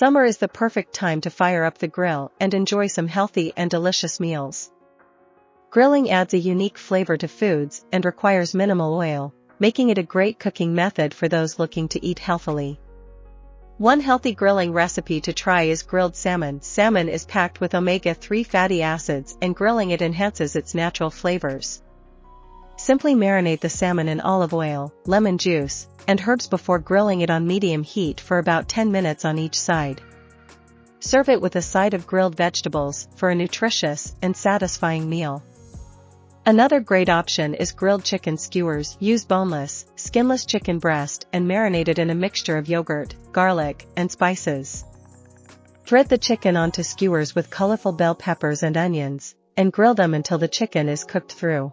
Summer is the perfect time to fire up the grill and enjoy some healthy and delicious meals. Grilling adds a unique flavor to foods and requires minimal oil, making it a great cooking method for those looking to eat healthily. One healthy grilling recipe to try is grilled salmon. Salmon is packed with omega-3 fatty acids, and grilling it enhances its natural flavors. Simply marinate the salmon in olive oil, lemon juice, and herbs before grilling it on medium heat for about 10 minutes on each side. Serve it with a side of grilled vegetables for a nutritious and satisfying meal. Another great option is grilled chicken skewers. Use boneless, skinless chicken breast and marinate it in a mixture of yogurt, garlic, and spices. Thread the chicken onto skewers with colorful bell peppers and onions, and grill them until the chicken is cooked through.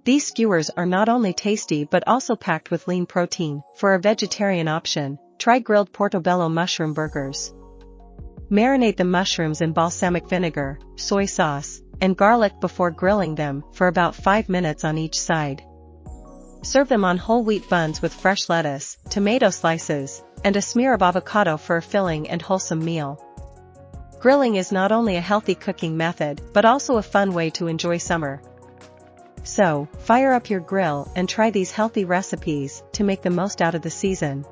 These skewers are not only tasty but also packed with lean protein. For a vegetarian option, try grilled portobello mushroom burgers. Marinate the mushrooms in balsamic vinegar, soy sauce, and garlic before grilling them for about 5 minutes on each side. Serve them on whole wheat buns with fresh lettuce, tomato slices, and a smear of avocado for a filling and wholesome meal. Grilling is not only a healthy cooking method but also a fun way to enjoy summer. So, fire up your grill and try these healthy recipes to make the most out of the season.